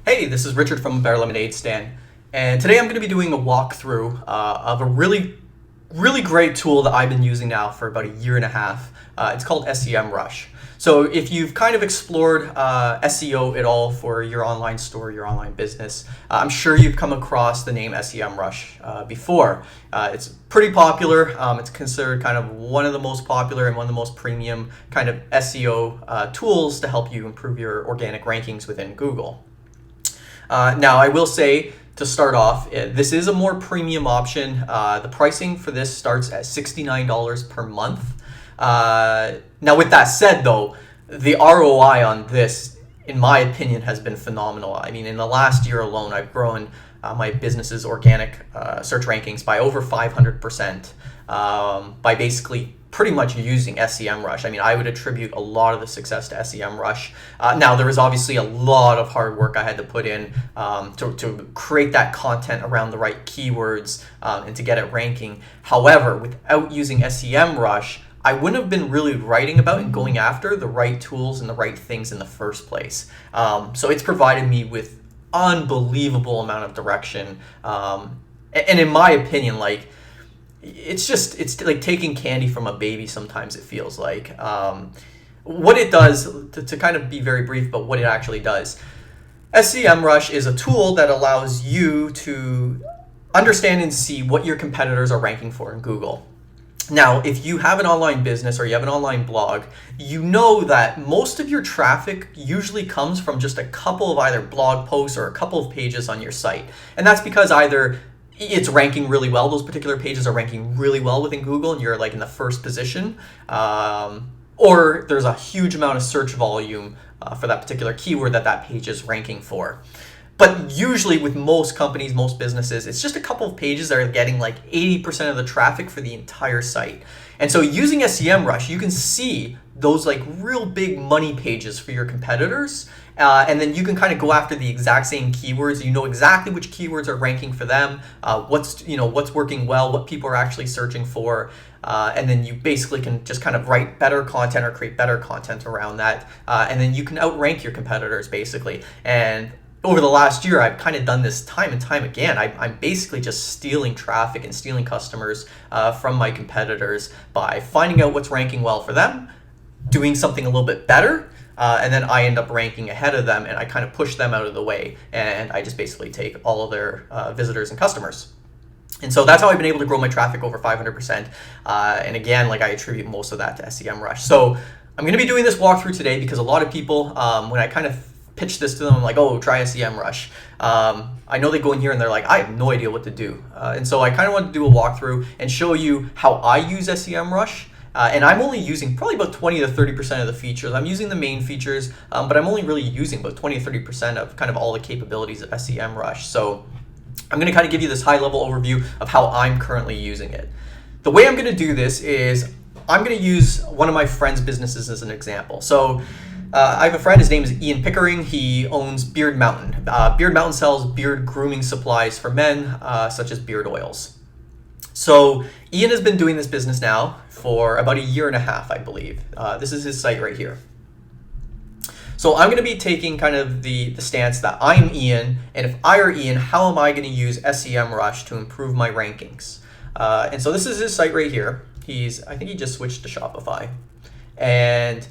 Hey, this is Richard from Bear Lemonade Stand, and today I'm going to be doing a walkthrough of a really great tool that I've been using now for about a year and a half. It's called SEMrush. So if you've kind of explored SEO at all for your online store, your online business, I'm sure you've come across the name SEMrush before. It's pretty popular. It's considered kind of one of the most popular and one of the most premium kind of SEO tools to help you improve your organic rankings within Google. Now, I will say to start off, this is a more premium option. The pricing for this starts at $69 per month. Now, with that said, though, the ROI on this, in my opinion, has been phenomenal. I mean, in the last year alone, I've grown my business's organic search rankings by over 500% by basically pretty much using SEMrush. I mean, I would attribute a lot of the success to SEMrush. Now, there was obviously a lot of hard work I had to put in to create that content around the right keywords and to get it ranking. However, without using SEMrush, I wouldn't have been really writing about and going after the right tools and the right things in the first place. So it's provided me with unbelievable amount of direction. And in my opinion, like, it's like taking candy from a baby sometimes, it feels like. What it does, to kind of be very brief about what it actually does, SEMrush is a tool that allows you to understand and see what your competitors are ranking for in Google. Now, if you have an online business or you have an online blog, you know that most of your traffic usually comes from just a couple of either blog posts or a couple of pages on your site. And that's because either it's ranking really well, those particular pages are ranking really well within Google and you're like in the first position, or there's a huge amount of search volume for that particular keyword that page is ranking for. But usually with most companies, most businesses, it's just a couple of pages that are getting like 80% of the traffic for the entire site. And so using SEMrush, you can see those like real big money pages for your competitors. And then you can kind of go after the exact same keywords. You know exactly which keywords are ranking for them, what's working well, what people are actually searching for. And then you basically can just kind of write better content or create better content around that. And then you can outrank your competitors basically. And over the last year, I've kind of done this time and time again. I'm basically just stealing traffic and stealing customers from my competitors by finding out what's ranking well for them, doing something a little bit better, and then I end up ranking ahead of them and I kind of push them out of the way and I just basically take all of their visitors and customers. And so that's how I've been able to grow my traffic over 500%. And again, like I attribute most of that to SEMrush. So I'm going to be doing this walkthrough today because a lot of people, when I kind of pitch this to them, I'm like, oh, try SEMrush. I know they go in here and they're like, I have no idea what to do. And so I kind of want to do a walkthrough and show you how I use SEMrush. And I'm only using probably about 20 to 30% of the features. I'm using the main features, but I'm only really using about 20 to 30% of kind of all the capabilities of SEMrush. So I'm going to kind of give you this high-level overview of how I'm currently using it. The way I'm going to do this is I'm going to use one of my friend's businesses as an example. So I have a friend, his name is Ian Pickering. He owns Beard Mountain. Beard Mountain sells beard grooming supplies for men, such as beard oils. So Ian has been doing this business now for about a year and a half, I believe. This is his site right here. So I'm going to be taking kind of the stance that I'm Ian, and if I were Ian, how am I going to use SEMrush to improve my rankings? And so this is his site right here. I think he just switched to Shopify. And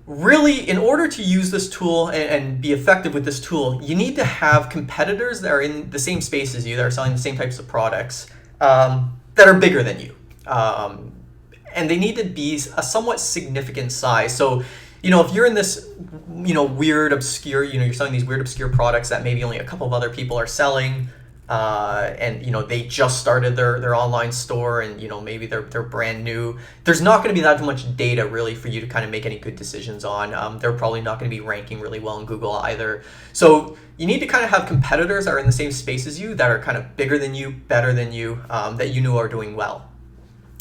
really, in order to use this tool and be effective with this tool, you need to have competitors that are in the same space as you, that are selling the same types of products, that are bigger than you. And they need to be a somewhat significant size. So, if you're in this, weird, obscure, you're selling these weird, obscure products that maybe only a couple of other people are selling, and they just started their online store and maybe they're brand new, there's not going to be that much data really for you to kind of make any good decisions on. They're probably not going to be ranking really well in Google either. So you need to kind of have competitors that are in the same space as you, that are kind of bigger than you, better than you, that you know are doing well.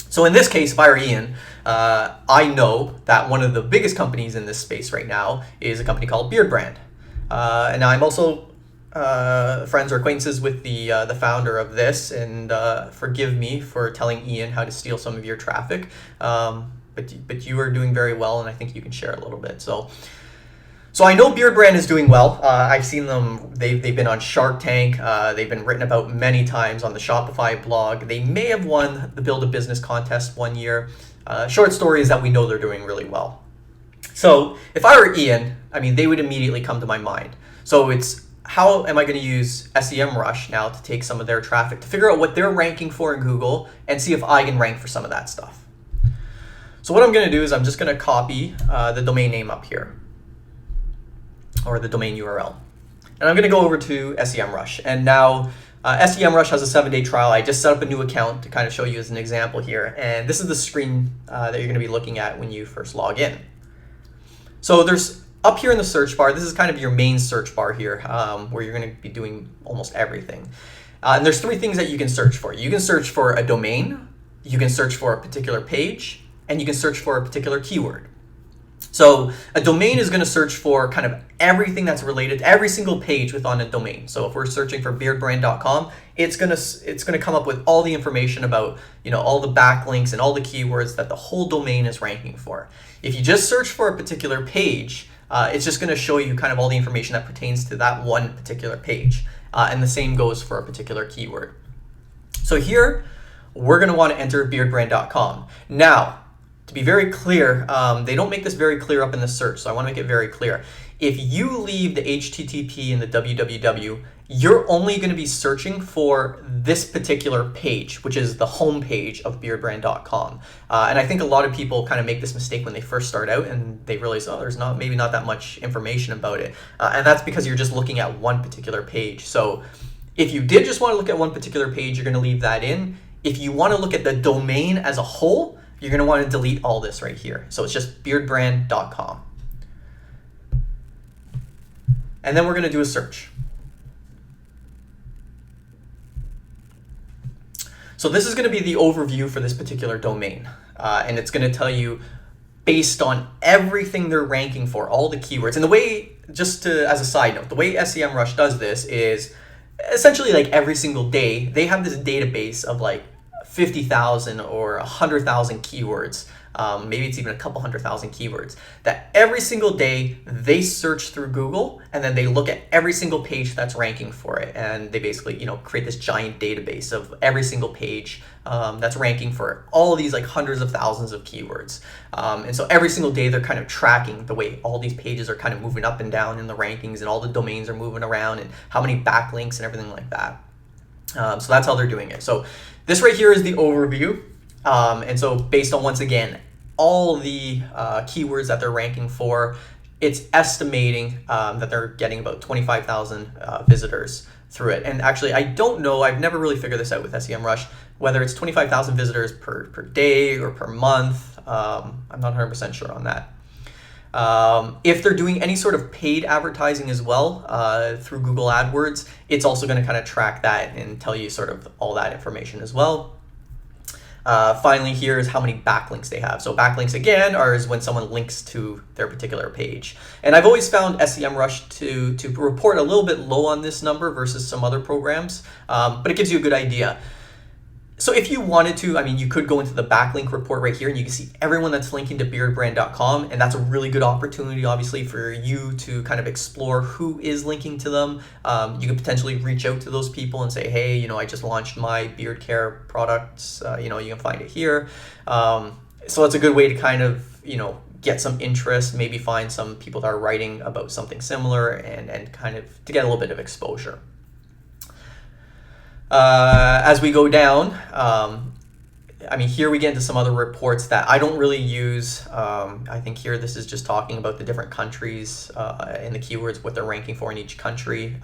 So in this case, if I were Ian, I know that one of the biggest companies in this space right now is a company called Beard Brand. And I'm also friends or acquaintances with the founder of this, and forgive me for telling Ian how to steal some of your traffic, but you are doing very well, and I think you can share a little bit. So So I know Beard Brand is doing well. I've seen them. They've been on Shark Tank. They've been written about many times on the Shopify blog. They may have won the Build a Business contest one year. Short story is that we know they're doing really well. So if I were Ian, I mean, they would immediately come to my mind. So it's, how am I going to use SEMrush now to take some of their traffic to figure out what they're ranking for in Google and see if I can rank for some of that stuff. So what I'm going to do is I'm just going to copy the domain name up here, or the domain URL. And I'm going to go over to SEMrush. And now SEMrush has a 7-day trial. I just set up a new account to kind of show you as an example here. And this is the screen that you're going to be looking at when you first log in. So there's up here in the search bar, this is kind of your main search bar here, where you're going to be doing almost everything. And there's 3 things that you can search for. You can search for a domain, you can search for a particular page, and you can search for a particular keyword. So a domain is going to search for kind of everything that's related to every single page within a domain. So if we're searching for beardbrand.com, it's going to come up with all the information about, all the backlinks and all the keywords that the whole domain is ranking for. If you just search for a particular page, it's just going to show you kind of all the information that pertains to that one particular page. And the same goes for a particular keyword. So here, we're going to want to enter beardbrand.com. Now, to be very clear, they don't make this very clear up in the search, so I want to make it very clear. If you leave the HTTP and the www, you're only going to be searching for this particular page, which is the home page of beardbrand.com. And I think a lot of people kind of make this mistake when they first start out and they realize, oh, there's maybe not that much information about it. And that's because you're just looking at one particular page. So if you did just want to look at one particular page, you're going to leave that in. If you want to look at the domain as a whole, you're going to want to delete all this right here. So it's just beardbrand.com. And then we're going to do a search. So this is going to be the overview for this particular domain. And it's going to tell you based on everything they're ranking for, all the keywords. And the way, as a side note, the way SEMrush does this is essentially like every single day, they have this database of like 50,000 or 100,000 keywords. Maybe it's even a couple 100,000 keywords that every single day they search through Google, and then they look at every single page that's ranking for it. And they basically, create this giant database of every single page that's ranking for all of these like hundreds of thousands of keywords. And so every single day they're kind of tracking the way all these pages are kind of moving up and down in the rankings, and all the domains are moving around, and how many backlinks and everything like that. So that's how they're doing it. So this right here is the overview. And so based on, once again, all the keywords that they're ranking for, it's estimating that they're getting about 25,000 visitors through it. And actually, I don't know, I've never really figured this out with SEMrush, whether it's 25,000 visitors per day or per month. I'm not 100% sure on that. If they're doing any sort of paid advertising as well through Google AdWords, it's also going to kind of track that and tell you sort of all that information as well. Finally, here's how many backlinks they have. So backlinks, again, is when someone links to their particular page. And I've always found SEMrush to report a little bit low on this number versus some other programs, but it gives you a good idea. So if you wanted to, you could go into the backlink report right here, and you can see everyone that's linking to beardbrand.com, and that's a really good opportunity, obviously, for you to kind of explore who is linking to them. You could potentially reach out to those people and say, hey, I just launched my beard care products. You can find it here. So it's a good way to kind of, get some interest, maybe find some people that are writing about something similar, and kind of to get a little bit of exposure. As we go down, here we get into some other reports that I don't really use. I think here this is just talking about the different countries and the keywords, what they're ranking for in each country.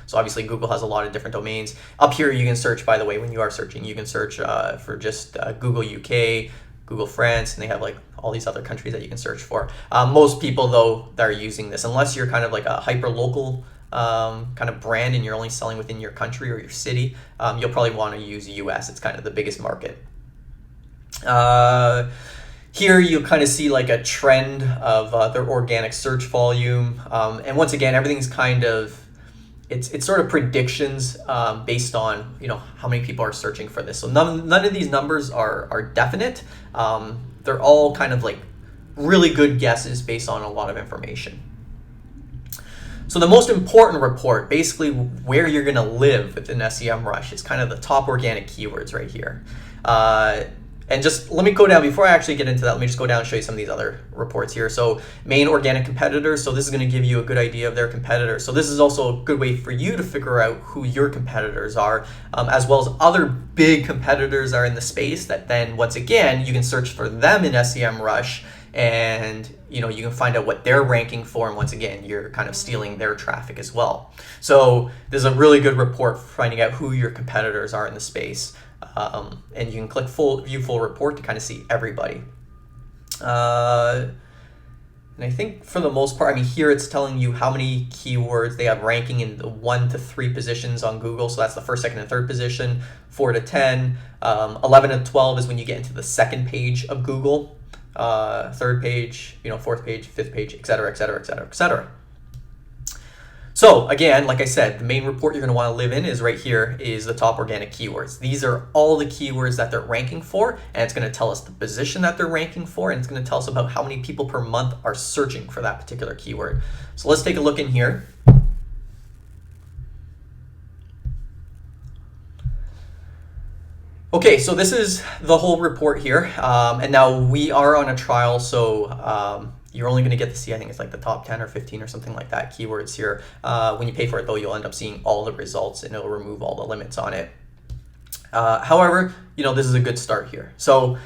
So obviously Google has a lot of different domains. Up here you can search, by the way, when you are searching, you can search for just Google UK, Google France, and they have like all these other countries that you can search for. Most people, though, that are using this, unless you're kind of like a hyper-local kind of brand and you're only selling within your country or your city, you'll probably want to use US. It's kind of the biggest market. Here you'll kind of see like a trend of their organic search volume. And once again, everything's kind of, it's sort of predictions based on, how many people are searching for this. So none of these numbers are definite. They're all kind of like really good guesses based on a lot of information. So the most important report, basically where you're going to live within SEMrush, is kind of the top organic keywords right here. And just let me go down, before I actually get into that, let me just go down and show you some of these other reports here. So main organic competitors, so this is going to give you a good idea of their competitors. So this is also a good way for you to figure out who your competitors are, as well as other big competitors are in the space that then, once again, you can search for them in SEMrush, and you can find out what they're ranking for, and once again, you're kind of stealing their traffic as well. So this is a really good report for finding out who your competitors are in the space. And you can click view full report to kind of see everybody. And I think for the most part, here it's telling you how many keywords they have ranking in the 1 to 3 positions on Google. So that's the first, second, and third position. 4 to 10, 11 to 12 is when you get into the second page of Google. Third page, fourth page, fifth page, et cetera, et cetera, et cetera, et cetera. So again, like I said, the main report you're going to want to live in is right here, is the top organic keywords. These are all the keywords that they're ranking for, and it's going to tell us the position that they're ranking for, and it's going to tell us about how many people per month are searching for that particular keyword. So let's take a look in here. Okay, so this is the whole report here, and now we are on a trial, so you're only going to get to see, I think it's like the top 10 or 15 or something like that keywords here. When you pay for it, though, you'll end up seeing all the results, and it'll remove all the limits on it. However, this is a good start here. So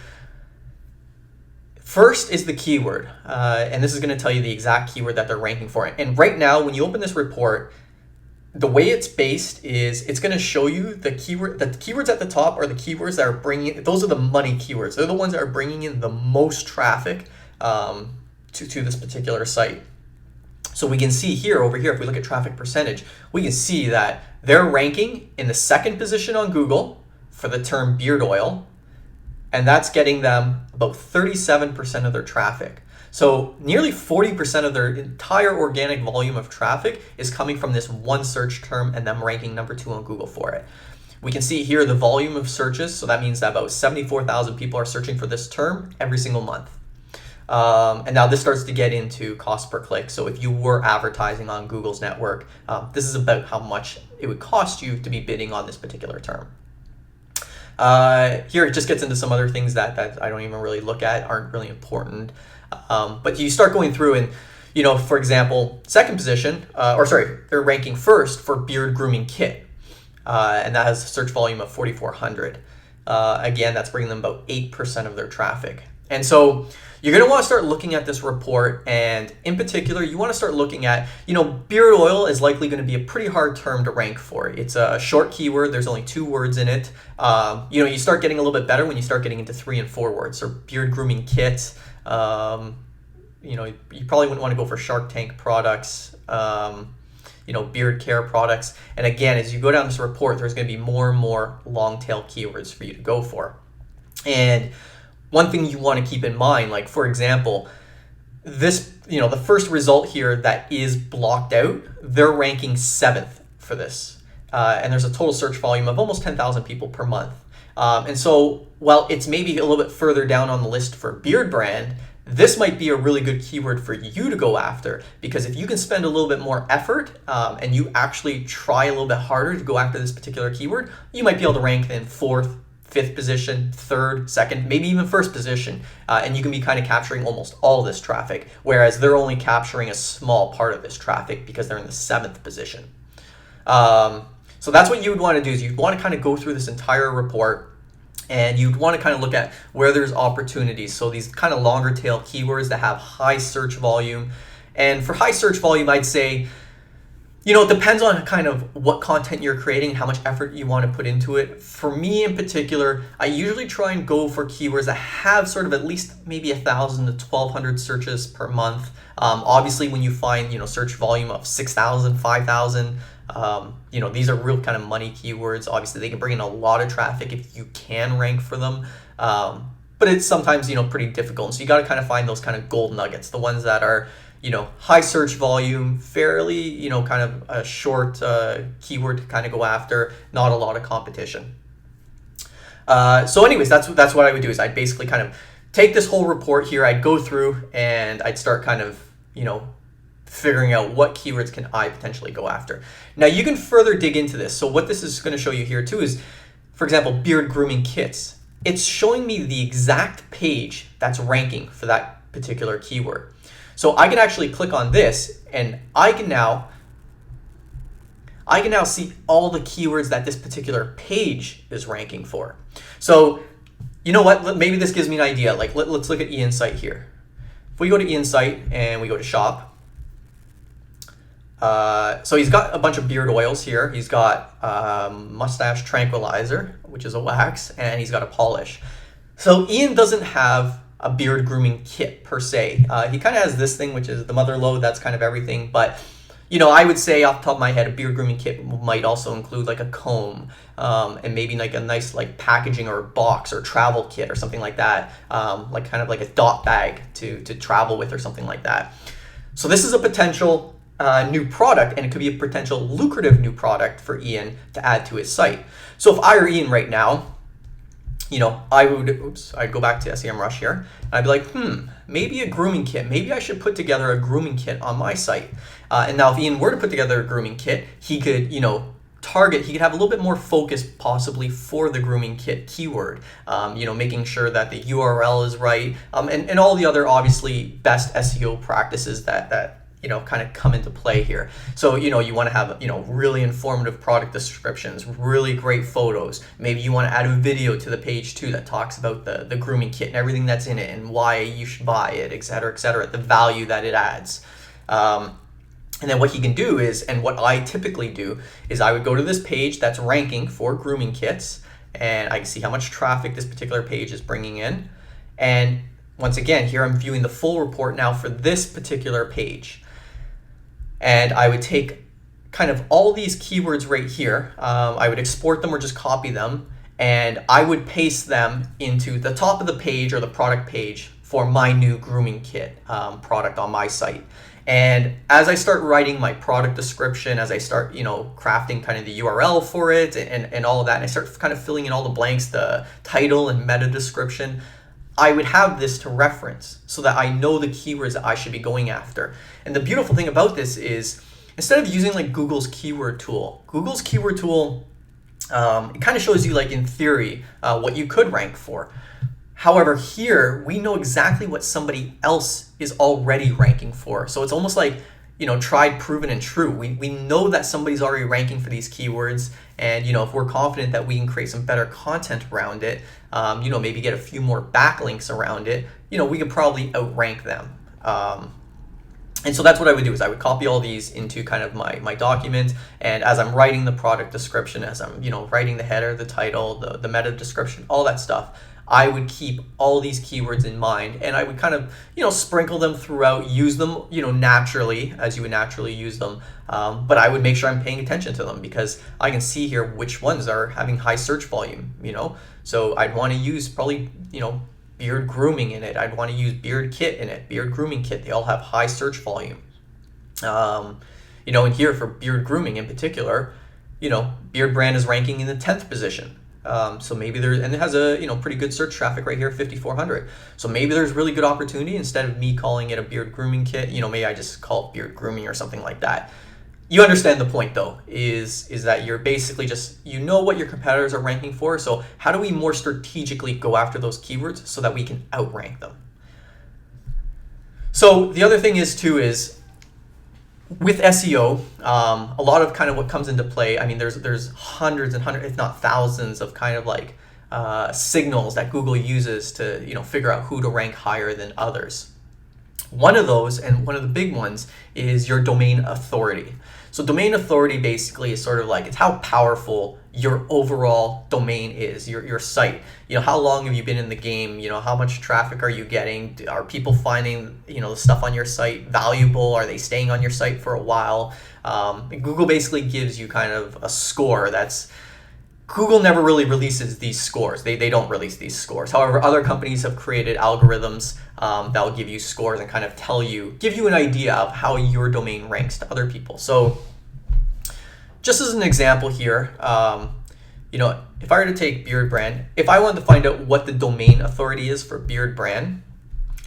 first is the keyword, and this is going to tell you the exact keyword that they're ranking for. And right now, when you open this report, the way it's based is it's going to show you the keywords at the top are the keywords that are bringing, those are the money keywords. They're the ones that are bringing in the most traffic to this particular site. So we can see here, over here, if we look at traffic percentage, we can see that they're ranking in the second position on Google for the term beard oil, and that's getting them about 37% of their traffic. So nearly 40% of their entire organic volume of traffic is coming from this one search term and them ranking number 2 on Google for it. We can see here the volume of searches, so that means that about 74,000 people are searching for this term every single month. And now this starts to get into cost per click. So if you were advertising on Google's network, this is about how much it would cost you to be bidding on this particular term. Here it just gets into some other things that I don't even really look at, aren't really important. But you start going through and, for example, second position, they're ranking first for beard grooming kit. And that has a search volume of 4,400. Again, that's bringing them about 8% of their traffic. And so you're going to want to start looking at this report, and in particular, you want to start looking at, beard oil is likely going to be a pretty hard term to rank for. It's a short keyword. There's only 2 words in it. You start getting a little bit better when you start getting into 3 and 4 words. So beard grooming kit, you probably wouldn't want to go for Shark Tank products, beard care products. And again, as you go down this report, there's going to be more and more long tail keywords for you to go for. And one thing you want to keep in mind, like for example, this, the first result here that is blocked out, they're ranking 7th for this. And there's a total search volume of almost 10,000 people per month. And so while it's maybe a little bit further down on the list for beard brand, this might be a really good keyword for you to go after, because if you can spend a little bit more effort and you actually try a little bit harder to go after this particular keyword, you might be able to rank in 4th, 5th position, 3rd, 2nd, maybe even 1st position, and you can be kind of capturing almost all this traffic, whereas they're only capturing a small part of this traffic because they're in the 7th position. So that's what you would want to do, is you'd want to kind of go through this entire report, and you'd want to kind of look at where there's opportunities. So these kind of longer tail keywords that have high search volume. And for high search volume, I'd say, it depends on kind of what content you're creating and how much effort you want to put into it. For me in particular, I usually try and go for keywords that have sort of at least maybe 1,000 to 1,200 searches per month. Obviously, when you find, search volume of 6,000, 5,000, these are real kind of money keywords. Obviously, they can bring in a lot of traffic if you can rank for them. But it's sometimes, pretty difficult. So you got to kind of find those kind of gold nuggets, the ones that are, high search volume, fairly, kind of a short keyword to kind of go after, not a lot of competition. So anyways, that's what I would do, is I'd basically kind of take this whole report here, I'd go through and I'd start kind of, figuring out what keywords can I potentially go after. Now you can further dig into this. So what this is going to show you here too is, for example, beard grooming kits. It's showing me the exact page that's ranking for that particular keyword. So I can actually click on this and I can now see all the keywords that this particular page is ranking for. So you know what, maybe this gives me an idea. Like let's look at eInsight here. If we go to eInsight and we go to shop, so he's got a bunch of beard oils here. He's got mustache tranquilizer, which is a wax, and he's got a polish. So Ian doesn't have a beard grooming kit per se. He kind of has this thing, which is the mother load. That's kind of everything. But you know, I would say off the top of my head, a beard grooming kit might also include like a comb, and maybe like a nice like packaging or a box or travel kit or something like that, like kind of like a dot bag to travel with or something like that. So this is a potential new product, and it could be a potential lucrative new product for Ian to add to his site. So if I were Ian right now, you know, I'd go back to SEMrush here, and I'd be like, maybe a grooming kit. Maybe I should put together a grooming kit on my site. And now if Ian were to put together a grooming kit, he could, you know, he could have a little bit more focus possibly for the grooming kit keyword, you know, making sure that the URL is right, and all the other obviously best SEO practices that you know, kind of come into play here. So, you know, you want to have, you know, really informative product descriptions, really great photos. Maybe you want to add a video to the page too that talks about the grooming kit and everything that's in it and why you should buy it, et cetera, the value that it adds. And then what he can do is, and what I typically do, is I would go to this page that's ranking for grooming kits, and I can see how much traffic this particular page is bringing in. And once again, here I'm viewing the full report now for this particular page. And I would take kind of all these keywords right here. I would export them or just copy them, and I would paste them into the top of the page or the product page for my new grooming kit product on my site. And as I start writing my product description, as I start, you know, crafting kind of the URL for it and all of that, and I start kind of filling in all the blanks, the title and meta description, I would have this to reference so that I know the keywords that I should be going after. And the beautiful thing about this is, instead of using like Google's keyword tool, it kind of shows you like in theory what you could rank for. However, here we know exactly what somebody else is already ranking for. So it's almost like, you know, tried, proven, and true. We know that somebody's already ranking for these keywords, and you know, if we're confident that we can create some better content around it, you know, maybe get a few more backlinks around it, you know, we could probably outrank them. And so that's what I would do, is I would copy all these into kind of my document, and as I'm writing the product description, as I'm, you know, writing the header, the title, the meta description, all that stuff, I would keep all these keywords in mind, and I would kind of, you know, sprinkle them throughout, use them, you know, naturally, as you would naturally use them, but I would make sure I'm paying attention to them, because I can see here which ones are having high search volume, you know, so I'd want to use probably, you know, beard grooming in it, I'd want to use beard kit in it, beard grooming kit, they all have high search volume. You know, and here for beard grooming in particular, you know, Beard Brand is ranking in the 10th position. So maybe and it has a, you know, pretty good search traffic right here, 5,400. So maybe there's really good opportunity. Instead of me calling it a beard grooming kit, you know, maybe I just call it beard grooming or something like that. You understand the point though, is that you're basically just, you know what your competitors are ranking for. So how do we more strategically go after those keywords so that we can outrank them? So the other thing is too is, with SEO, a lot of kind of what comes into play, I mean, there's hundreds and hundreds, if not thousands, of kind of like signals that Google uses to, you know, figure out who to rank higher than others. One of those, and one of the big ones, is your domain authority. So domain authority basically is sort of like, it's how powerful your overall domain is, your site. You know, how long have you been in the game? You know, how much traffic are you getting? Are people finding, you know, the stuff on your site valuable? Are they staying on your site for a while? Google basically gives you kind of a score that's, Google never really releases these scores. They don't release these scores. However, other companies have created algorithms that'll give you scores and kind of give you an idea of how your domain ranks to other people. So just as an example here, you know, if I were to take Beard Brand, if I wanted to find out what the domain authority is for Beard Brand,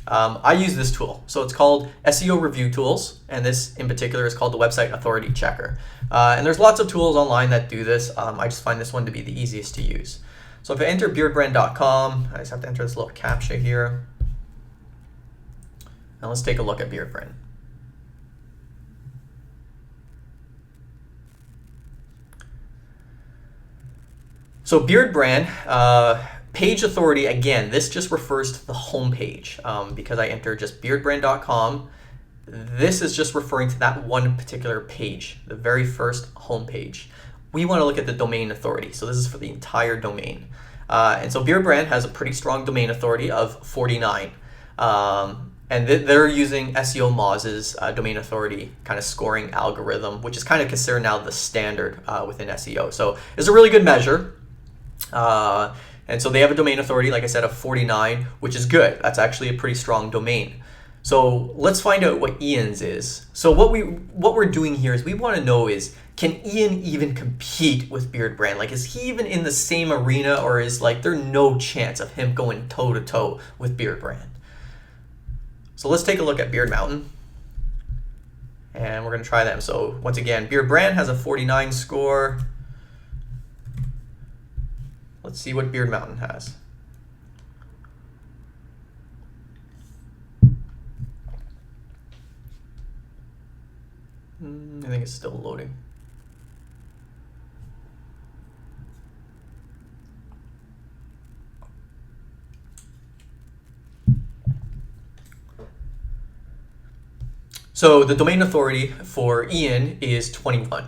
I use this tool. So it's called SEO Review Tools, and this in particular is called the Website Authority Checker. And there's lots of tools online that do this. I just find this one to be the easiest to use. So if I enter beardbrand.com, I just have to enter this little CAPTCHA here. Now let's take a look at Beardbrand. So Beardbrand, page authority, again, this just refers to the home page because I entered just beardbrand.com. This is just referring to that one particular page, the very first home page. We want to look at the domain authority. So this is for the entire domain. And so Beardbrand has a pretty strong domain authority of 49. And they're using SEO Moz's domain authority kind of scoring algorithm, which is kind of considered now the standard within SEO. So it's a really good measure. And so they have a domain authority, like I said, of 49, which is good. That's actually a pretty strong domain. So let's find out what Ian's is. So what we're doing here is we want to know is, can Ian even compete with Beardbrand? Like, is he even in the same arena, or is like there no chance of him going toe to toe with Beardbrand? So let's take a look at Beard Mountain, and we're going to try them. So once again, Beardbrand has a 49 score. Let's see what Beard Mountain has. I think it's still loading. So the domain authority for Ian is 21.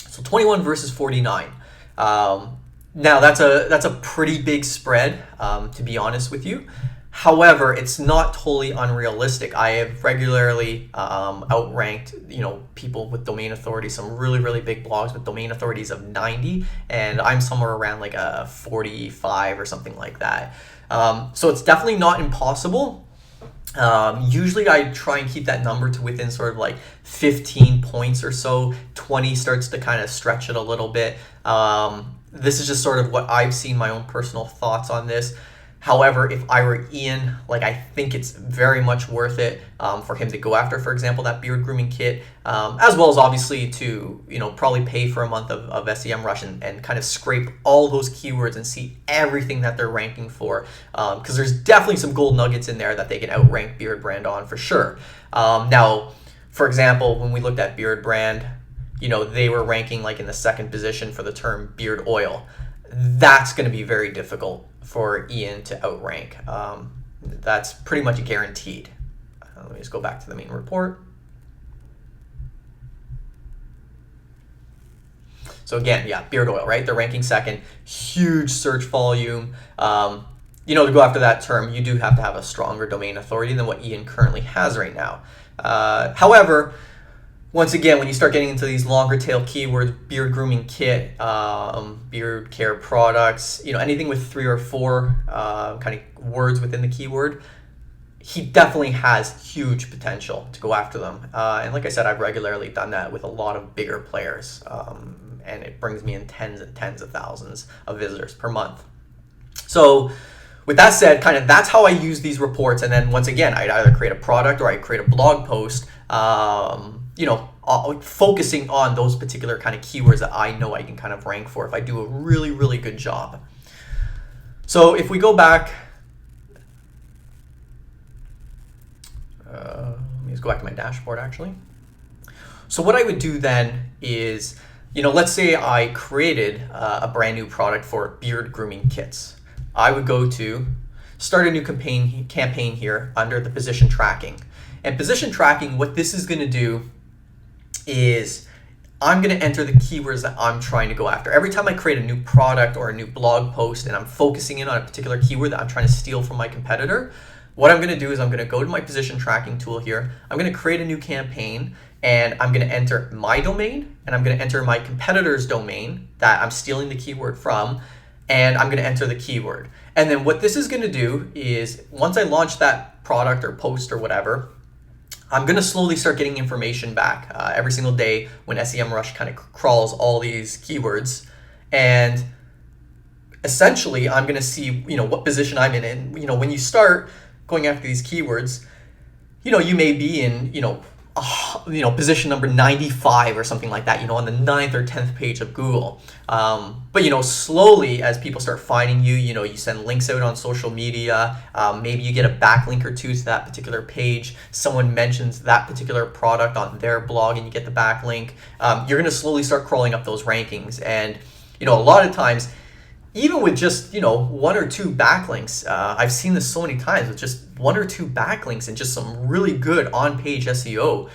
So 21 versus 49. Now that's a pretty big spread, to be honest with you. However, it's not totally unrealistic. I have regularly outranked, people with domain authority, some really, really big blogs with domain authorities of 90, and I'm somewhere around like a 45 or something like that. So it's definitely not impossible. Usually I try and keep that number to within sort of like 15 points or so. 20 starts to kind of stretch it a little bit. This is just sort of what I've seen, my own personal thoughts on this. However, if I were Ian, I think it's very much worth it for him to go after, for example, that beard grooming kit, as well as obviously to, probably pay for a month of SEMrush and kind of scrape all those keywords and see everything that they're ranking for. Because there's definitely some gold nuggets in there that they can outrank Beardbrand on for sure. Now, for example, when we looked at Beardbrand, they were ranking like in the second position for the term beard oil. That's going to be very difficult for Ian to outrank. That's pretty much guaranteed. Let me just go back to the main report. So again, yeah, beard oil, right? They're ranking second, huge search volume. To go after that term, you do have to have a stronger domain authority than what Ian currently has right now. However, once again, when you start getting into these longer tail keywords, beard grooming kit, beard care products, anything with 3 or 4 kind of words within the keyword, he definitely has huge potential to go after them. And like I said, I've regularly done that with a lot of bigger players, and it brings me in tens and tens of thousands of visitors per month. So with that said, kind of that's how I use these reports. And then once again, I'd either create a product or I'd create a blog post, focusing on those particular kind of keywords that I know I can kind of rank for if I do a really, really good job. So if we go back, let me just go back to my dashboard actually. So what I would do then is, let's say I created a brand new product for beard grooming kits. I would go to start a new campaign here under the position tracking. And position tracking, what this is going to do is I'm going to enter the keywords that I'm trying to go after. Every time I create a new product or a new blog post and I'm focusing in on a particular keyword that I'm trying to steal from my competitor, what I'm going to do is I'm going to go to my position tracking tool here. I'm going to create a new campaign and I'm going to enter my domain and I'm going to enter my competitor's domain that I'm stealing the keyword from, and I'm going to enter the keyword. And then what this is going to do is once I launch that product or post or whatever, I'm going to slowly start getting information back every single day when SEMrush kind of crawls all these keywords. And essentially, I'm going to see, what position I'm in. And, when you start, going after these keywords, you may be in, position number 95 or something like that, on the 9th or 10th page of Google. But, slowly as people start finding you, you send links out on social media, maybe you get a backlink or two to that particular page, someone mentions that particular product on their blog and you get the backlink, you're going to slowly start crawling up those rankings. And, a lot of times, even with just, one or two backlinks, I've seen this so many times with just one or two backlinks and just some really good on-page SEO,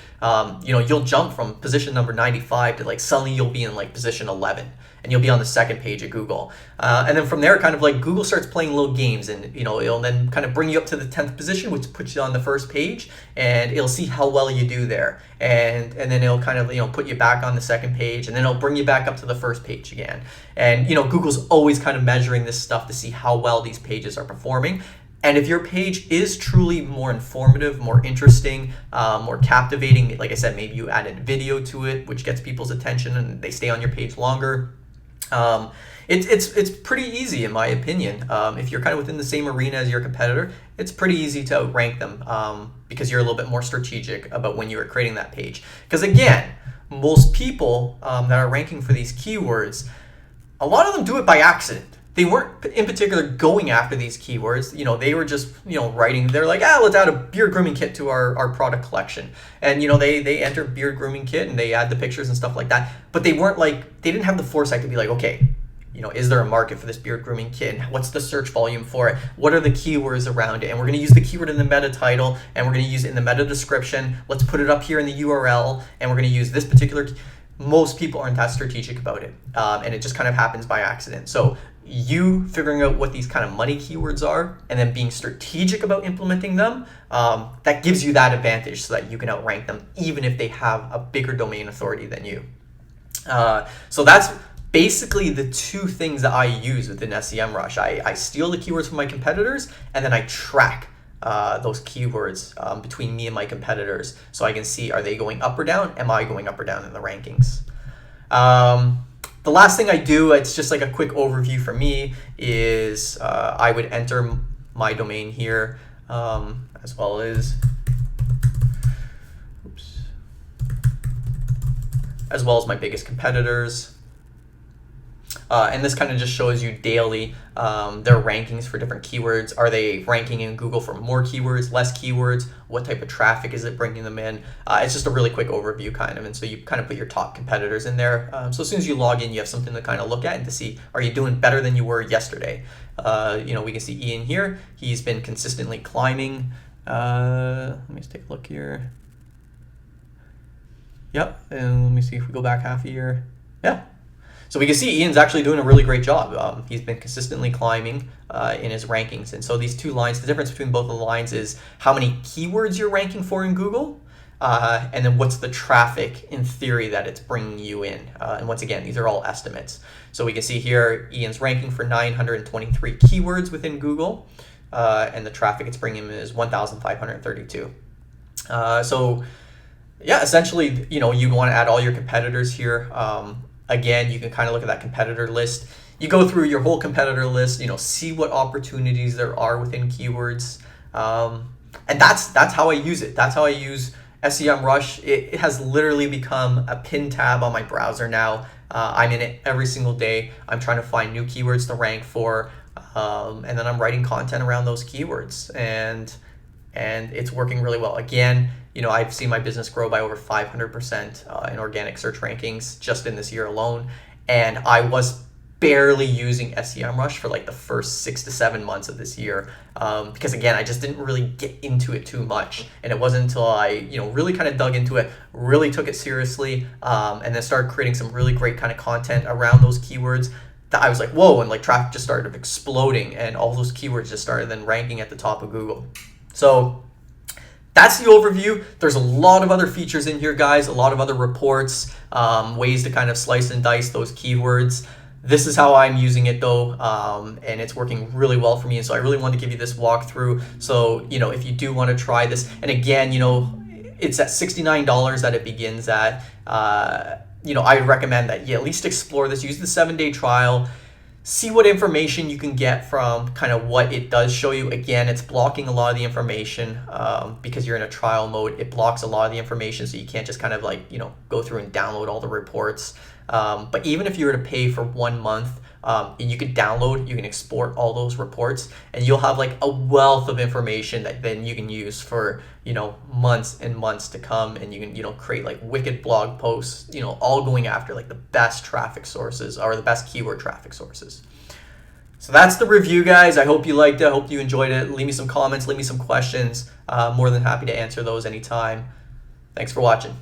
you'll jump from position number 95 to suddenly you'll be in position 11 and you'll be on the second page of Google. And then from there, kind of Google starts playing little games and, it'll then kind of bring you up to the 10th position, which puts you on the first page, and it'll see how well you do there. And then it'll kind of, put you back on the second page, and then it'll bring you back up to the first page again. And, Google's always kind of measuring this stuff to see how well these pages are performing. And if your page is truly more informative, more interesting, more captivating, like I said, maybe you added video to it, which gets people's attention and they stay on your page longer. It's pretty easy, in my opinion. If you're kind of within the same arena as your competitor, it's pretty easy to outrank them because you're a little bit more strategic about when you are creating that page. Because again, most people that are ranking for these keywords, a lot of them do it by accident. They weren't in particular going after these keywords. They were just, writing. They're like, let's add a beard grooming kit to our product collection. And, they enter beard grooming kit and they add the pictures and stuff like that. But they weren't they didn't have the foresight to be like, okay, is there a market for this beard grooming kit? What's the search volume for it? What are the keywords around it? And we're going to use the keyword in the meta title and we're going to use it in the meta description. Let's put it up here in the URL and we're going to use this particular Most people aren't that strategic about it. And it just kind of happens by accident. So you figuring out what these kind of money keywords are and then being strategic about implementing them, that gives you that advantage so that you can outrank them even if they have a bigger domain authority than you. So that's basically the two things that I use within SEMrush. I steal the keywords from my competitors and then I track those keywords between me and my competitors so I can see, are they going up or down? Am I going up or down in the rankings? The last thing I do, it's just like a quick overview for me, is I would enter my domain here as well as my biggest competitors. And this kind of just shows you daily their rankings for different keywords. Are they ranking in Google for more keywords, less keywords? What type of traffic is it bringing them in? It's just a really quick overview kind of. And so you kind of put your top competitors in there. So as soon as you log in, you have something to kind of look at and to see, are you doing better than you were yesterday? We can see Ian here. He's been consistently climbing. Let me just take a look here. Yep. And let me see if we go back half a year. Yeah. So we can see Ian's actually doing a really great job. He's been consistently climbing in his rankings. And so these two lines, the difference between both of the lines is how many keywords you're ranking for in Google, and then what's the traffic in theory that it's bringing you in. And once again, these are all estimates. So we can see here Ian's ranking for 923 keywords within Google, and the traffic it's bringing him is 1,532. So yeah, essentially, you'd want to add all your competitors here. Again, you can kind of look at that competitor list. You go through your whole competitor list, see what opportunities there are within keywords. And that's how I use it. That's how I use SEMrush. It has literally become a pin tab on my browser now. I'm in it every single day. I'm trying to find new keywords to rank for. And then I'm writing content around those keywords. And it's working really well. Again, I've seen my business grow by over 500% in organic search rankings just in this year alone. And I was barely using SEMrush for the first 6 to 7 months of this year. Because again, I just didn't really get into it too much. And it wasn't until I, really kind of dug into it, really took it seriously, and then started creating some really great kind of content around those keywords that I was like, whoa, and traffic just started exploding and all those keywords just started then ranking at the top of Google. So that's the overview. There's a lot of other features in here, guys, a lot of other reports, ways to kind of slice and dice those keywords. This is how I'm using it though, and it's working really well for me. And so I really wanted to give you this walkthrough. So, if you do want to try this, and again, it's at $69 that it begins at. I would recommend that you at least explore this, use the 7-day trial, see what information you can get from kind of what it does show you. Again, it's blocking a lot of the information because you're in a trial mode. It blocks a lot of the information, so you can't just kind of like, go through and download all the reports. But even if you were to pay for 1 month, and you can export all those reports, and you'll have like a wealth of information that then you can use for, months and months to come. And you can, create like wicked blog posts, all going after like the best traffic sources or the best keyword traffic sources. So that's the review, guys. I hope you liked it. I hope you enjoyed it. Leave me some comments, leave me some questions. More than happy to answer those anytime. Thanks for watching.